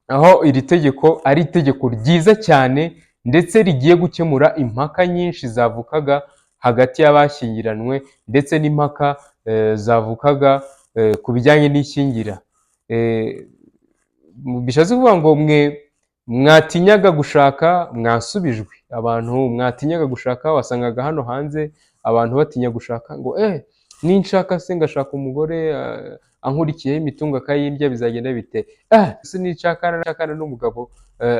aho iri tegeko ari itegeko ryiza cyane ndetse rigiye gukemura impaka nyinshi zavukaga hagati y'abashyingiranywe ndetse n'impaka zavukaga ku bijyanye n'ishyingira. Bishatse kuvuga ngo mwe mwatinyaga gushaka mwasubijwe. Abantu mwatinyaga gushaka wasangaga hano hanze abantu batinya gushaka ngo ninshaka se ngashaka umugore ankurikiyeho imitungo akayirya bizagenda bite, se nishakana n'umugabo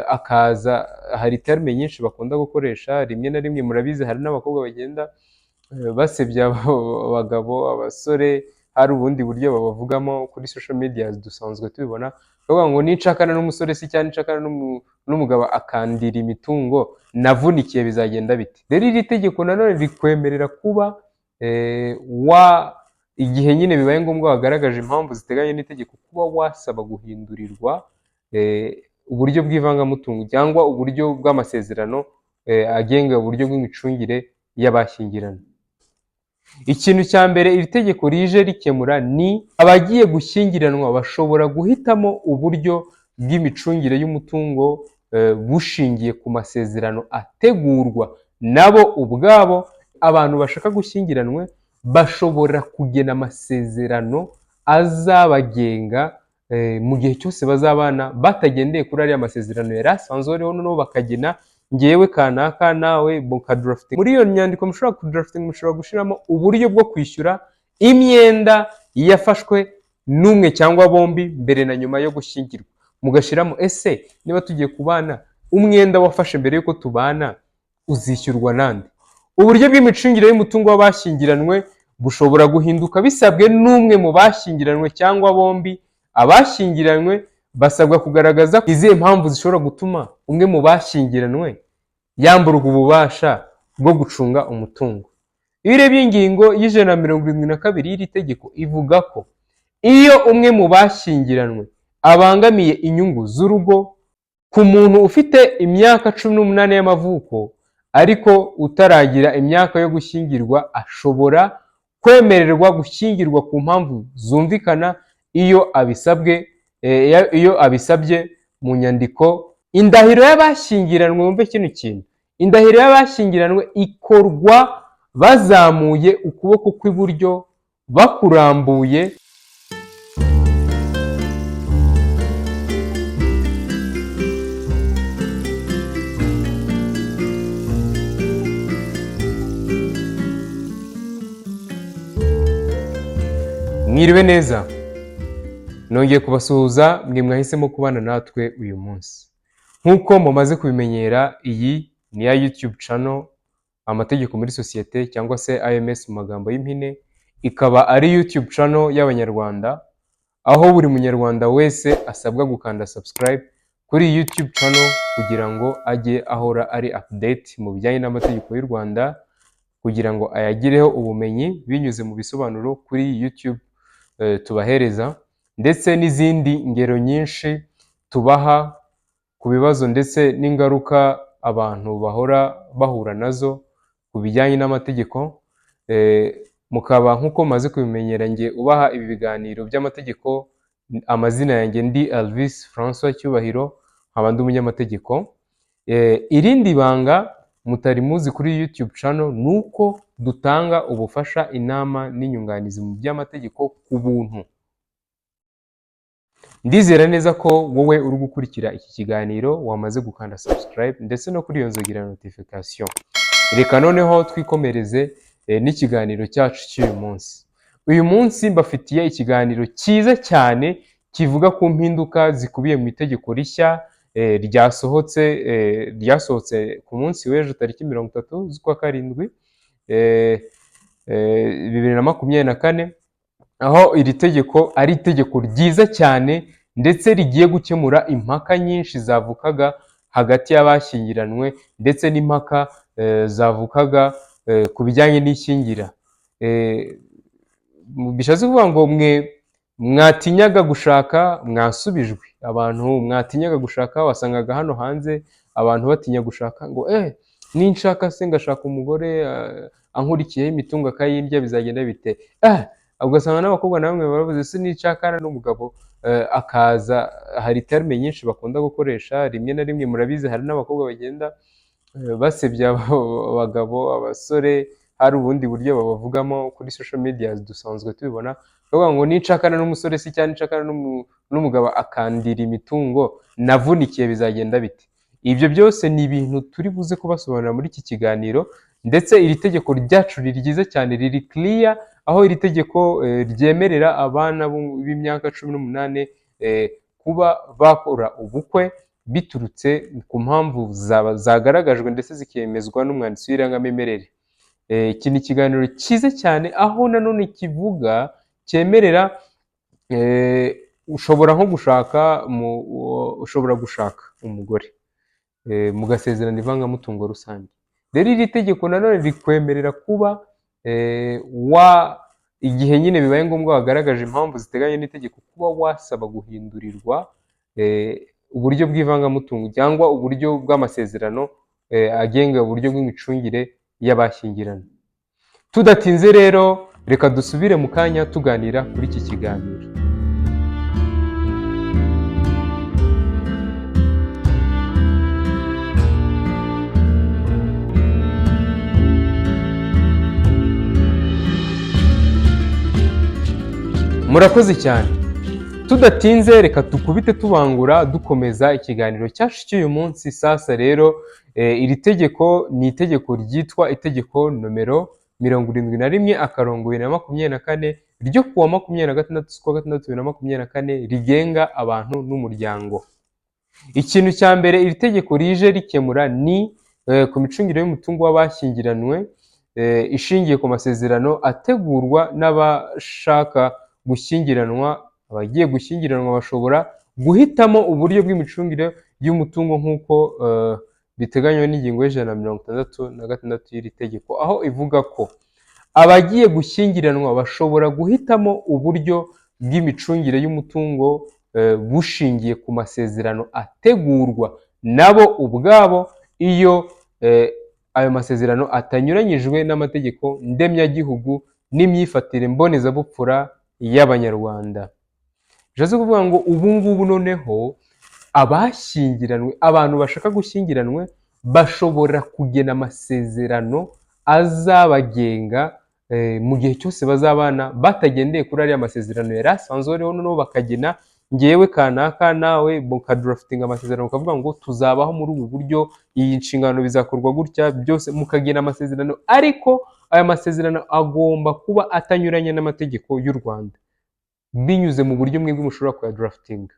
akaza. Hari terme nyinshi bakunda gukoresha rimwe na rimwe, murabizi hari n'abakobwa bagenda basebya abagabo, abasore, hari ubundi buryo babavugamo kuri social media dusanzwe tubibona, bavuga ngo ninshakana n'umusore se cyane nshakana n'umugabo akandira imitungo navunikiye bizagenda bite. Rero iri tegeko nanone rikwemerera kuba igihe nyine bibaye ngombwa wagaragaje impamvu ziteganye n'itegeko, kuba wasaba guhindurirwa uburyo bw'ivangamutungo cyangwa uburyo bw'amasezerano agenga uburyo bw'imicungire y'abashyingiranywe. Ikintu cya mbere iri tegeko rije rikemura ni abagiye gushyingiranwa bashobora guhitamo uburyo bw'imicungire y'umutungo bushingiye ku masezerano ategurwa nabo ubwabo. Abantu bashaka gushyingiranwe bashobora kugena amasezerano azabagenga mu gihe cyose bazabana batagendeye kuri ariya masezerano yari asanzwe ariho, noneho bakagena ngewe kanaka nawe mukadrafting. Muri iyo nyandiko mushobora kudrafting, mushobora gushiramo uburyo bwo kwishyura imyenda yafashwe n'umwe cyangwa bombi mbere na nyuma yo gushyingirwa. Mugashiramo ese niba tugiye kubana umwenda wafashe mbere yuko tubana uzishyurwa nande. Uburyo bw'imicungire y'umutungo w'abashyingiranywe bushobora guhinduka bisabwe n'umwe mu bashyingiranywe cyangwa bombi. Abashyingiranywe basabwa kugaragaza izihe mpamvu zishobora gutuma umwe mu bashyingiranywe yamburwa ububasha bwo gucunga umutungo. Iyo urebye ingingo y'172 y'iri tegeko ivuga ko iyo umwe mu bashyingiranywe abangamiye inyungu z'urugo ku muntu ufite imyaka 18 y'amavuko ariko utaragira imyaka yo gushyingirwa, ashobora kwemererwa gushyingirwa ku mpamvu zumvikana iyo abisabye mu nyandiko. Indahiro y'abashyingiranywe, wumve kino kintu, indahiro y'abashyingiranywe ikorwa bazamuye ukuboko kw'iburyo bakurambuye Mwiriwe neza, nongeye kubasuhuza mwe mwahisemo kubana natwe uyu munsi. Nk'uko mumaze kubimenyera, iyi ni ya YouTube channel Amategeko muri Sosiyete cyangwa se AMS mu magambo y'impine. Ikaba ari YouTube channel y'Abanyarwanda, aho buri munyarwanda wese asabwa gukanda subscribe kuri YouTube channel kugira ngo ajye ahora ari update mu bijyanye n'amategeko y'u Rwanda, kugira ngo ayagireho ubumenyi binyuze mu bisobanuro kuri YouTube tubahereza, ndetse n'izindi ngero nyinshi tubaha ku bibazo ndetse n'ingaruka abantu bahora bahura nazo ku bijyanye n'amategeko. Mukaba nk'uko maze kubimenyera nge ubaha ibi biganiro by'amategeko. Amazina yanjye ndi Alvis François Cyubahiro, nkaba ndi umunyamategeko. Irindi banga mutari muzi kuri YouTube channel nuko dutanga ubufasha, inama n'inyunganizi mu by'amategeko ku buntu. Ndizera neza ko wowe uri gukurikira iki kiganiro wamaze gukanda subscribe ndetse no kuri iyo nzogera notification. Reka noneho twikomereze n'ikiganiro cyacu cy'uyu munsi. Uyu munsi mbafitiye ikiganiro cyiza cyane kivuga ku mpinduka zikubiye mu itegeko rishya ryasohotse ku munsi w'ejo tariki 30 z'ukwa karindwi 2024, aho iri tegeko ari itegeko ryiza cyane ndetse rigiye gukemura impaka nyinshi zavukaga hagati y'abashyingiranywe ndetse n'impaka zavukaga ku bijyanye n'ishyingira. Bishatse kuvuga ngo mwe mwatinyaga gushaka mwasubijwe. Abantu mwatinyaga gushaka wasangaga hano hanze abantu batinya gushaka ngo ninshaka se ngashaka umugore ankurikiyeho imitungo akayirya bizagenda bite. Ugasanga n'abakobwa namwe baravuze se ninshakana n'umugabo akaza, hari terme nyinshi bakunda gukoresha rimwe na rimwe, murabizi hari n'abakobwa bagenda basebya abagabo, abasore, hari ubundi buryo babavugamo kuri social media dusanzwe tubibona, bavuga ngo nicakana n'umusore si cyane nicakana n'umugabo akandira imitungo navunikiye bizagenda bite. Ibyo byose ni ibintu turi buze kubasobanurira muri iki kiganiro, ndetse iri tegeko ryacu ni ryiza cyane, riri clear, aho iri tegeko ryemerera abana b'imyaka 18 kuba bakora ubukwe biturutse ku mpamvu zagaragajwe ndetse zikemezwa n'umwanditsi w'irangamimerere. Iki ni ikiganiro cyiza cyane, aho nanone kivuga cyemerera ushobora gushaka umugore mugasezerana ivangamutungo rusange. Rero iri tegeko nanone rikwemerera kuba igihe nyine bibaye ngombwa wagaragaje impamvu ziteganya n'itegeko, kuba wasaba guhindurirwa uburyo bw'ivangamutungo cyangwa uburyo bw'amasezerano agenga uburyo bw'imicungire y'abashyingiranywe. Tudatinze rero, reka dusubire mu kanya tuganira kuri iki kiganiro. Murakoze cyane. Tudatinze, reka dukubite tubangura dukomeza ikiganiro cyacu cy'uyu munsi. Sasa rero iri tegeko ni itegeko ryitwa itegeko nomero 71/2024 ryo kuwa 26/6/2024 rigenga abantu n'umuryango. Ikintu cya mbere iri tegeko rije rikemura ni ku micungire y'umutungo w'abashyingiranywe ishingiye ku masezerano ategurwa n'abashaka gushyingiranwa. Abagiye gushyingiranwa bashobora guhitamo uburyo bw'imicungire y'umutungo nk'uko biteganywa n'ingingo y'166 y'iri tegeko, aho ivuga ko abagiye gushyingiranwa bashobora guhitamo uburyo bw'imicungire y'umutungo bushingiye ku masezerano ategurwa nabo ubwabo, iyo ayo masezerano atanyuranyijwe n'amategeko ndemyagihugu n'imyifatire mbonezabupfura y'Abanyarwanda. Bishatse kuvuga ngo ubu ngubu noneho abashyingiranwe, abantu bashaka gushyingiranwe bashobora kugena amasezerano azabagenga mu gihe cyose bazabana, batagendeye kuri ariya masezerano yari asanzwe ariho, noneho bakagena ngewe kanaka nawe mukadraftinga amasezerano, ukavuga ngo tuzabaho muri ubu buryo, iyi nshingano bizakorwa gutya, byose mukagena amasezerano, ariko aya masezerano agomba kuba atanyuranye n'amategeko y'u Rwanda binyuze mu buryo mwebwe mushobora kuyadraftinga.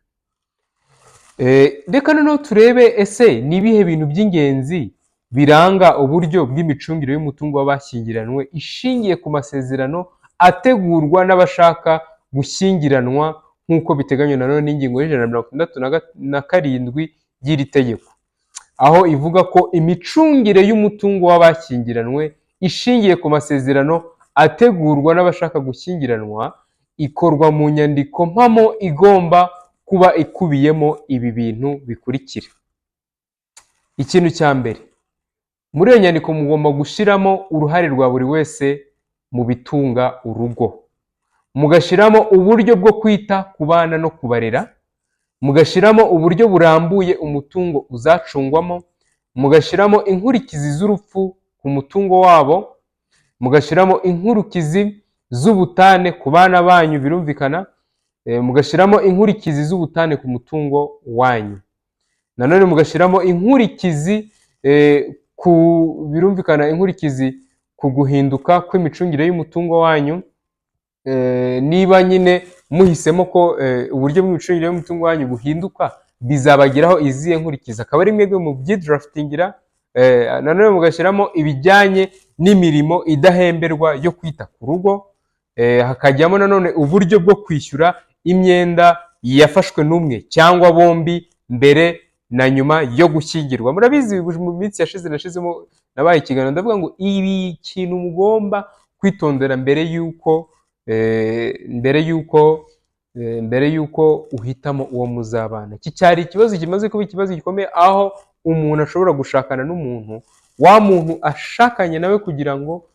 Reka noneho turebe ese ni ibihe bintu by'ingenzi biranga uburyo bw'imicungire y'umutungo w'abashyingiranwe ishingiye ku masezerano ategurwa n'abashaka gushyingiranwa nk'uko biteganywa nanone n'ingingo y'167 y'iri tegeko, aho ivuga ko imicungire y'umutungo w'abashyingiranwe ishingiye ku masezerano ategurwa n'abashaka gushyingiranwa ikorwa mu nyandiko mpamo igomba kuba ikubiyemo ibi bintu bikurikira. Ikintu cya mbere, muri iyo nyandiko mugomba gushyiramo uruhare rwa buri wese mu bitunga urugo, mugashyiramo uburyo bwo kwita ku bana no kubarera, mugashyiramo uburyo burambuye umutungo uzacungwamo, mugashyiramo inkurikizi z'urupfu ku mutungo wabo, mugashyiramo inkurikizi z'ubutane ku bana banyu birumvikana, mugashyiramo inkurikizi z'ubutane ku mutungo wanyu, nanone mugashyiramo inkurikizi birumvikana inkurikizi ku guhinduka kw'imicungire y'umutungo wanyu, niba nyine muhisemo ko uburyo bw'imicungire y'umutungo wanyu buhinduka, bizabagiraho izihe nkurikizi, akaba ari mwebwe mu byidraftingira. Nanone mugashyiramo ibijyanye n'imirimo idahemberwa yo kwita ku rugo, hakajyamo nanone uburyo bwo kwishyura imyenda yafashwe n'umwe cyangwa bombi mbere na nyuma yo gushyingirwa. Murabizi mu minsi yashize nashizemo nabaye ikiganiro ndavuga ngo ibi kintu mugomba kwitondera mbere yuko uhitamo uwo muzabana. Iki cyari ikibazo kimaze kuba ikibazo gikomeye, aho umuntu ashobora gushakana n'umuntu, wa muntu ashakanye nawe kugira ngo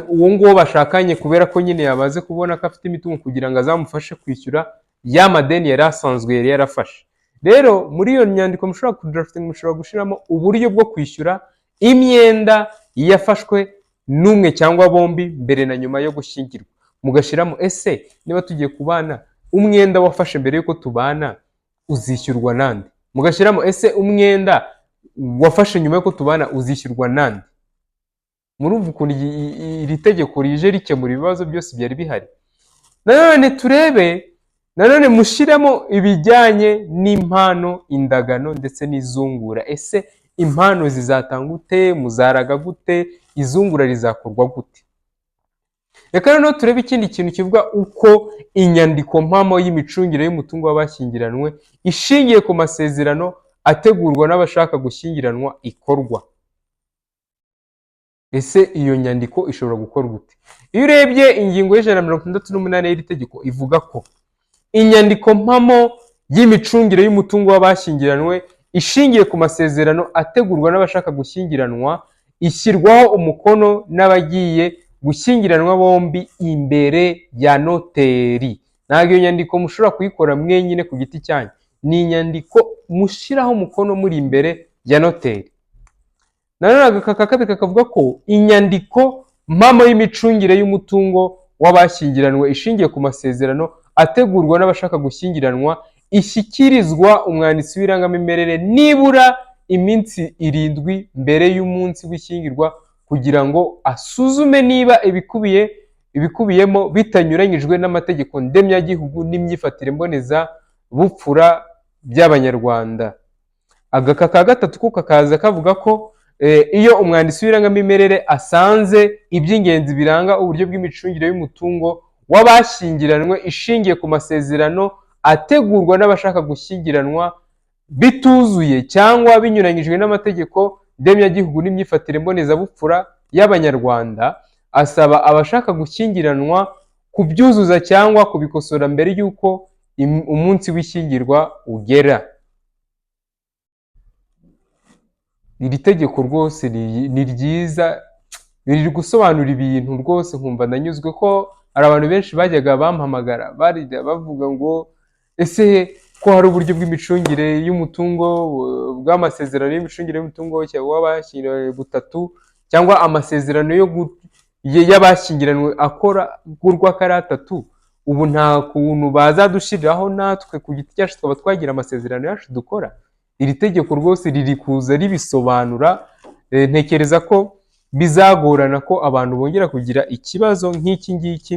uwo nguwo bashakanye kubera ko nyine yabaze kubona ko afite imitungo kugira ngo azamufashe kwishyura ya madeni yari asanzwe yari yarafashe. Rero muri iyo nyandiko mushobora kudrafting, mushobora gushyiramo uburyo bwo kwishyura imyenda yafashwe n'umwe cyangwa bombi mbere na nyuma yo gushyingirwa. Mugashyiramo ese niba tugiye kubana umwenda wafashe mbere yuko tubana uzishyurwa nande. Mugashyiramo ese umwenda wafashe nyuma yuko tubana uzishyurwa nande. Murumva ukuntu iri tegeko rije rikemura ibibazo byose byari bihari. Nanone turebe, nanone mushyiremo ibijyanye n'impano, indagano ndetse n'izungura. Ese impano zizatanga gute, muzaraga gute, izungura rizakorwa gute. Reka noneho turebe ikindi kintu kivuga uko inyandiko mpamo y'imicungire y'umutungo w'abashyingiranywe ishingiye ku masezerano ategurwa n'abashaka gushyingiranwa ikorwa. Ese iyo nyandiko ishobora gukorwa gute? Iyo urebye ingingo y'168 y'iri tegeko ivuga ko inyandiko mpamo y'imicungire y'umutungo w'abashyingiranywe ishingiye ku masezerano ategurwa n'abashaka gushyingiranwa ishyirwaho umukono n'abagiye gushyingiranwa bombi imbere ya noteri. Ntabwo iyo nyandiko mushobora kuyikora mwenyine ku giti cyanyu, ni inyandiko mushyiraho umukono muri imbere ya noteri. Nanone agaka kabiri kakavuga ko inyandiko mpamo y'imicungire y'umutungo w'abashyingiranywe ishingiye ku masezerano ategurwa n'abashaka gushyingiranwa ishyikirizwa umwanditsi w'irangamimerere nibura iminsi 7 mbere y'umunsi w'ishyingirwa kugira ngo asuzume niba ibikubiyemo bitanyuranyijwe n'amategeko ndemyagihugu n'imyifatire mboneza bupfura by'Abanyarwanda. Agaka ka gatatu ko kakaza kavuga ko iyo umwanditsi w'irangamimerere asanze iby'ingenzi biranga uburyo bw'imicungire y'umutungo w'abashyingiranywe ishingiye ku masezerano ategurwa n'abashaka gushyingiranwa bituzuye cyangwa binyuranyijwe n'amategeko ndemyagihugu n'imyifatire mbonezabupfura y'Abanyarwanda, asaba abashaka gushyingiranwa kubyuzuza cyangwa kubikosora mbere y'uko umunsi w'ishyingirwa ugera. Iri tegeko rwose ni ryiza, riri gusobanura ibintu rwose nkumva ndanyuzwe ko hari abantu benshi bajyaga bampamagara bavuga ngo ese ko hari uburyo bw'imicungire y'umutungo bw'amasezerano y'imicungire y'umutungo w'abashyingiranywe butatu cyangwa amasezerano y'abashyingiranywe akorwa ko ari atatu, ubu nta kuntu bazadushiriraho natwe ku giti cyacu twaba twagira amasezerano yacu dukora. Iri tegeko rwose riri kuza ribisobanura. Ntekereza ko bizagorana ko abantu bongera kugira ikibazo nk'iki ngiki,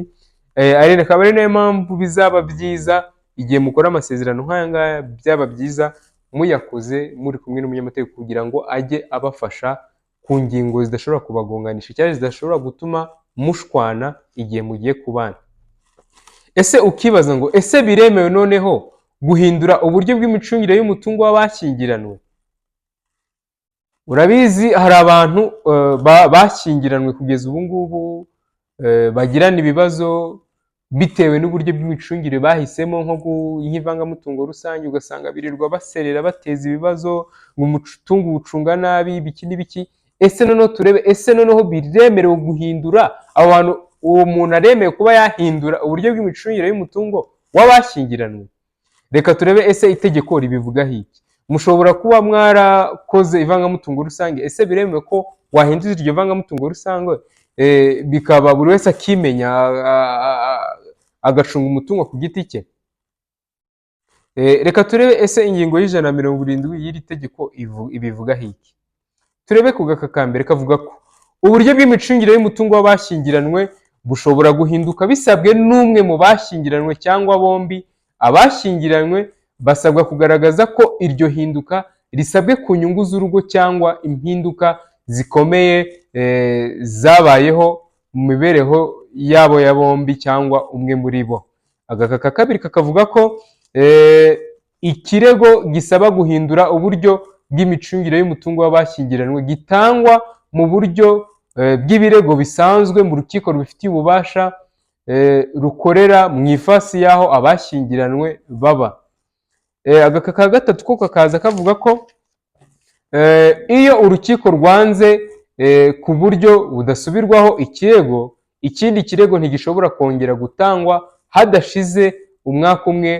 akaba ari nayo mpamvu bizaba byiza igihe mukora amasezerano nk'aya ngaya, byaba byiza muyakoze muri kumwe n'umunyamategeko kugira ngo ajye abafasha ku ngingo zidashobora kubagonganisha cyangwa zidashobora gutuma mushwana igihe mugiye kubana. Ese ukibaza ngo ese biremewe noneho guhindura uburyo bw'imicungire y'umutungo w'abashyingiranywe? Urabizi hari abantu bashyingiranwe kugeza ubu ngubu bagirana ibibazo bitewe n'uburyo bw'imicungire bahisemo, nk'ivangamutungo rusange, ugasanga birirwa baserera bateza ibibazo ngo umutungo uwucunga nabi ibiki n'ibiki. Ese noneho turebe, ese noneho biremerewe guhindura abantu, uwo muntu aremewe kuba yahindura uburyo bw'imicungire y'umutungo w'abashyingiranwe? Reka turebe ese itegeko ribivugaho iki. Mushobora kuba mwarakoze ivangamutungo rusange, ese biremewe ko wahinduza iryo vangamutungo rusange bikaba buri wese akimenya agacunga umutungo ku giti cye? Reka turebe ese ingingo y'170 y'iri tegeko ibivugaho iki. Turebe ku gaka ka mbere kavuga ko uburyo bw'imicungire y'umutungo w'abashyingiranywe bushobora guhinduka bisabwe n'umwe mu bashyingiranywe cyangwa bombi. Abashyingiranywe basabwa kugaragaza ko iryo hinduka risabwe ku nyungu z'urugo cyangwa impinduka zikomeye zabayeho mu mibereho yabo ya bombi cyangwa umwe muri bo. Agaka ka kabiri kakavuga ko ikirego gisaba guhindura uburyo bw'imicungire y'umutungo w'abashyingiranywe gitangwa mu buryo bw'ibirego bisanzwe mu rukiko rubifitiye ububasha rukorera mu ifasi y'aho abashyingiranywe baba. Agaka ka gatatu ko kakaza kavuga ko iyo urukiko rwanze ku buryo budasubirwaho ikirego, ikindi kirego ntigishobora kongera gutangwa hadashize umwaka umwe,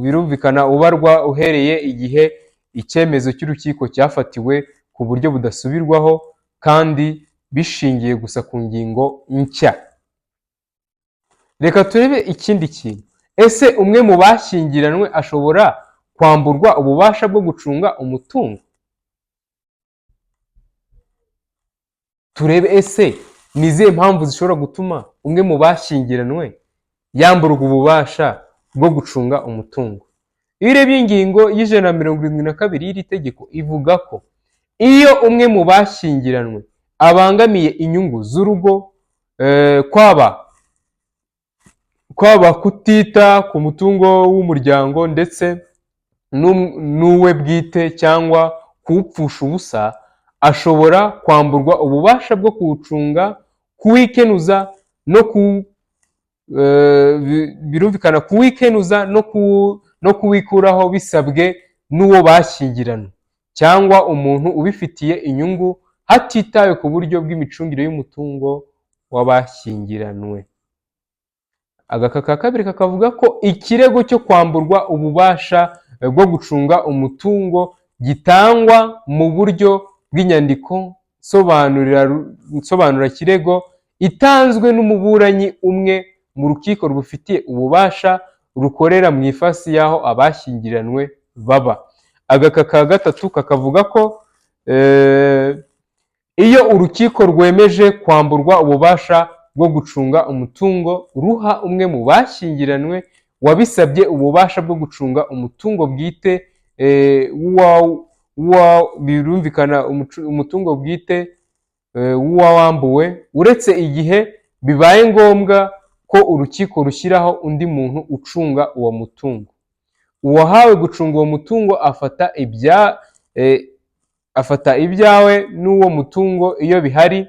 birumvikana ubarwa uhereye igihe icyemezo cy'urukiko cyafatiwe ku buryo budasubirwaho kandi bishingiye gusa ku ngingo nshya. Reka turebe ikindi kintu. Ese umwe mu bashyingiranywe ashobora kwamburwa ububasha bwo gucunga umutungo? Turebe ese ni izihe mpamvu zishobora gutuma umwe mu bashyingiranywe yamburwa ububasha bwo gucunga umutungo. Iyo urebye ingingo y'ijana na 72 y'iri tegeko ivuga ko iyo umwe mu bashyingiranywe abangamiye inyungu z'urugo, kwaba kutita ku mutungo w'umuryango ndetse n'uwe bwite cyangwa kuwupfusha ubusa, ashobora kwamburwa ububasha bwo kuwucunga, kuwikenuza birumvikana kuwikenuza no kuwikuraho bisabwe n'uwo bashyingiranywe cyangwa umuntu ubifitiye inyungu hatitawe ku buryo bw'imicungire y'umutungo w'abashyingiranywe. Agaka ka kabiri kakavuga ko ikirego cyo kwamburwa ububasha bwo gucunga umutungo gitangwa mu buryo bw'inyandiko nsobanurakirego itanzwe n'umuburanyi umwe mu rukiko rubifitiye ububasha rukorera mu ifasi y'aho abashyingiranywe baba. Agaka ka gatatu kakavuga ko iyo urukiko rwemeje kwamburwa ububasha bwo gucunga umutungo ruha umwe mu bashyingiranywe wabisabye ububasha bwo gucunga umutungo bwite birumvikana umutungo bwite w'uwawambuwe, uretse igihe bibaye ngombwa ko urukiko rushyiraho undi muntu ucunga uwo mutungo. Uwahawe gucunga uwo mutungo afata ibyawe n'uwo mutungo iyo bihari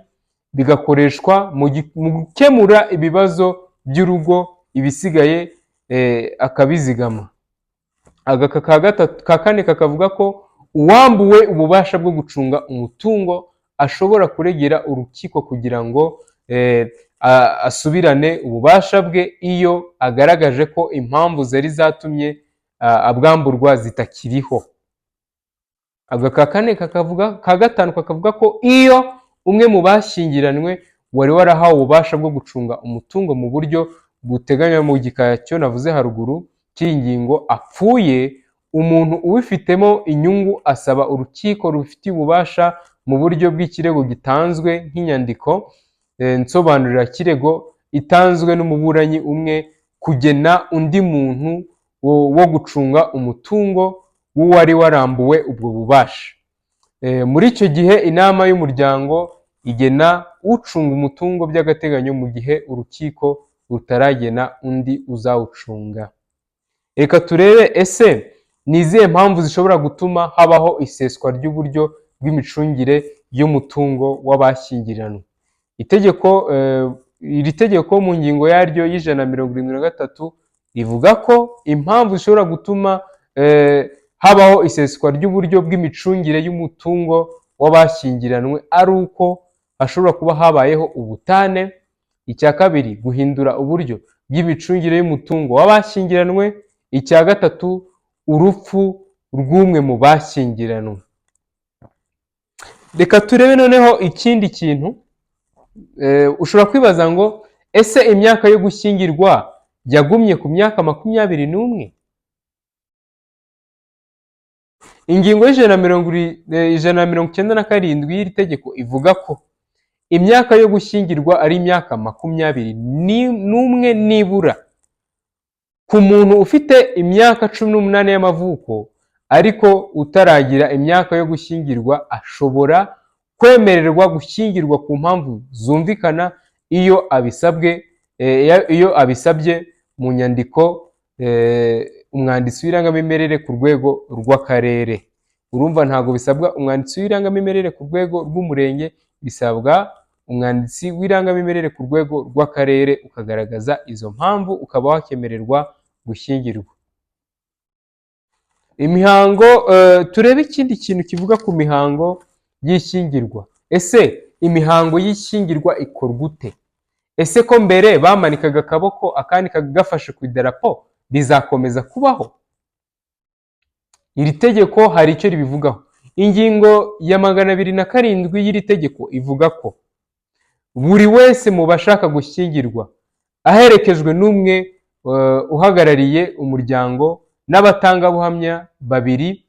bigakoreshwa mu gukemura ibibazo by'urugo, ibisigaye akabizigama. Agaka ka kane kakavuga ko uwambuwe ububasha bwo gucunga umutungo ashobora kuregera urukiko kugira ngo asubirane ububasha bwe iyo agaragaje ko impamvu zari zatumye abwamburwa zitakiriho. Agaka kane ka gatanu kakavuga ko iyo umwe mu bashyingiranywe wari warahawe ububasha bwo gucunga umutungo mu buryo buteganywa mu gika cyo navuze haruguru cy'iyi ngingo apfuye, umuntu ubifitemo inyungu asaba urukiko rubifitiye ububasha mu buryo bw'ikirego gitanzwe nk'inyandiko nsobanurakirego itanzwe n'umuburanyi umwe kugena undi muntu wo gucunga umutungo w'uwari warambuwe ubwo bubasha. Muri icyo gihe inama y'umuryango igena ucunga umutungo by'agateganyo mu gihe urukiko rutaragena undi uzawucunga. Reka turebe ese ni izihe mpamvu zishobora gutuma habaho iseswa ry'uburyo bw'imicungire y'umutungo w'abashyingiranywe. Iri tegeko mu ngingo yaryo y'ijana na 73 rivuga ko impamvu zishobora gutuma habaho iseswa ry'uburyo bw'imicungire y'umutungo w'abashyingiranywe ari uko hashobora kuba habayeho ubutane. Icya kabiri, guhindura uburyo bw'imicungire y'umutungo w'abashyingiranywe. Icya gatatu, urupfu rw'umwe mu bashyingiranywe. Reka turebe noneho ikindi kintu. Ushobora kwibaza ngo ese imyaka yo gushyingirwa yagumye ku myaka 21? Ingingo y'ijana na 197 y'iri tegeko ivuga ko imyaka yo gushyingirwa ari imyaka 21 nibura ku muntu ufite imyaka 18 y'amavuko ariko utaragira imyaka yo gushyingirwa ashobora kwemererwa gushyingirwa ku mpamvu zumvikana iyo abisabye mu nyandiko umwanditsi w'irangamimerere ku rwego rw'akarere. Urumva ntabwo bisabwa umwanditsi w'irangamimerere ku rwego rw'umurenge, bisabwa umwanditsi w'irangamimerere ku rwego rw'akarere ukagaragaza izo mpamvu ukaba wakemererwa gushyingirwa. Imihango, turebe ikindi kintu kivuga ku mihango y'ishyingirwa. ese imihango y'ishyingirwa ikorwa ute? Ese ko mbere bamanikaga akaboko akandi kagafashe ku idarapo bizakomeza kubaho? Iri tegeko hari icyo ribivugaho. Ingingo ya 207 y'iri tegeko ivuga ko buri wese mu bashaka gushyingirwa aherekejwe n'umwe uhagarariye umuryango n'abatangabuhamya babiri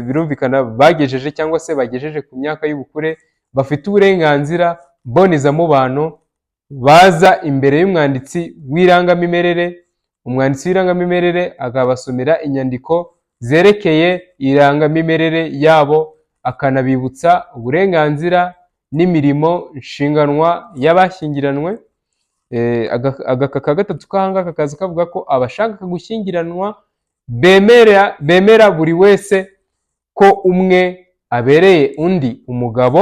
birumvikana bagejeje cyangwa se bagejeje ku myaka y'ubukure, bafite uburenganzira mbonezamubano, baza imbere y'umwanditsi w'irangamimerere. Umwanditsi w'irangamimerere akabasomera inyandiko zerekeye irangamimerere yabo, akanabibutsa uburenganzira n'imirimo nshinganwa y'abashyingiranwe. Agaka ka gatatu k'ahangaka kaza kavuga ko abashaka gushyingiranwa bemera buri wese ko umwe abereye undi umugabo,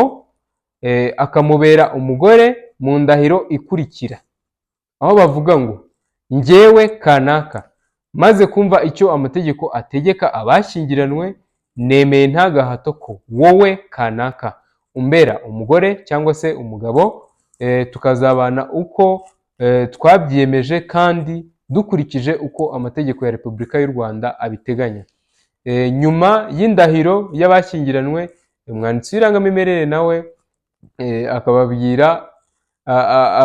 akamubera umugore mu ndahiro ikurikira, aho bavuga ngo njyewe kanaka maze kumva icyo amategeko ategeka abashyingiranwe, nemeye nta gahato ko wowe kanaka umbera umugore cyangwa se umugabo, tukazabana uko twabyiyemeje kandi dukurikije uko amategeko ya Repubulika y'u Rwanda abiteganya. Nyuma y'indahiro y'abashyingiranwe, umwanditsi w'irangamimerere nawe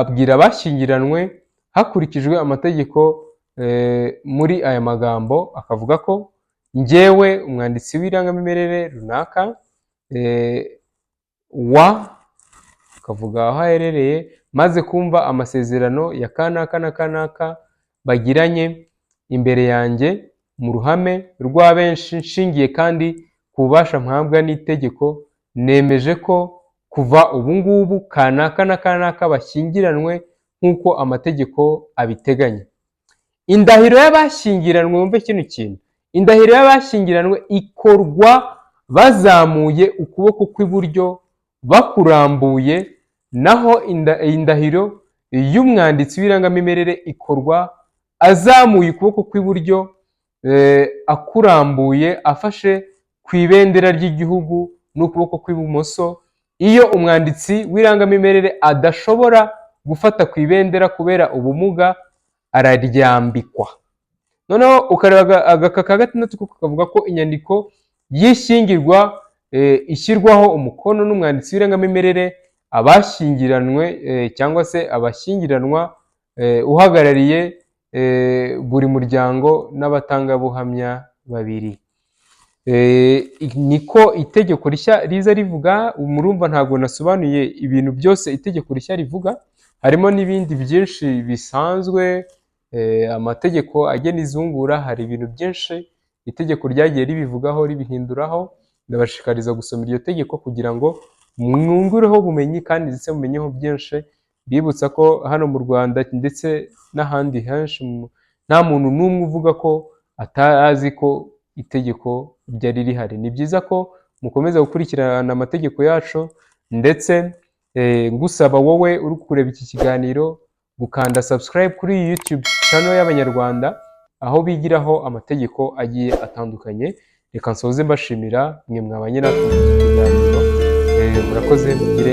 abwira abashyingiranwe hakurikijwe amategeko muri aya magambo, akavuga ko njyewe umwanditsi w'irangamimerere runaka akavuga aho aherereye, maze kumva amasezerano ya kanaka na kanaka bagiranye imbere yanjye mu ruhame rwa benshi, nshingiye kandi ku bubasha mpabwa n'itegeko, nemeje ko kuva ubu ngubu kanaka na kanaka bashyingiranwe nk'uko amategeko abiteganya. Indahiro y'abashyingiranwe, wumve kino kintu, indahiro y'abashyingiranwe ikorwa bazamuye ukuboko kw'iburyo bakurambuye, naho indahiro y'umwanditsi w'irangamimerere ikorwa azamuye ukuboko kw'iburyo akurambuye afashe ku ibendera ry'igihugu n'ukuboko kw'ibumoso. Iyo umwanditsi w'irangamimerere adashobora gufata ku ibendera kubera ubumuga, araryambikwa. Noneho ukareba agaka ka gatandatu kavuga ko inyandiko y'ishyingirwa ishyirwaho umukono n'umwanditsi w'irangamimerere, abashyingiranwe cyangwa se abashyingiranwa uhagarariye buri muryango n'abatangabuhamya babiri. Niko itegeko rishya riza rivuga. Murumva ntabwo nasobanuye ibintu byose itegeko rishya rivuga, harimo n'ibindi byinshi bisanzwe, amategeko agena izungura, hari ibintu byinshi itegeko ryagiye ribivugaho ribihinduraho. Ndabashishikariza gusoma iryo tegeko kugira ngo mwungureho ubumenyi kandi ndetse mumenyeho byinshi. Bibutsa ko hano mu Rwanda ndetse n'ahandi henshi nta muntu n'umwe uvuga ko atazi ko itegeko ryari rihari. Ni byiza ko mukomeza gukurikirana amategeko yacu, ndetse ngusaba wowe uri kureba iki kiganiro gukanda subscribe kuri iyi YouTube channel y'Abanyarwanda, aho bigiraho amategeko agiye atandukanye. Reka nsoze mbashimira mwe mwabanye natwe mu kiganiro. Murakoze, mugire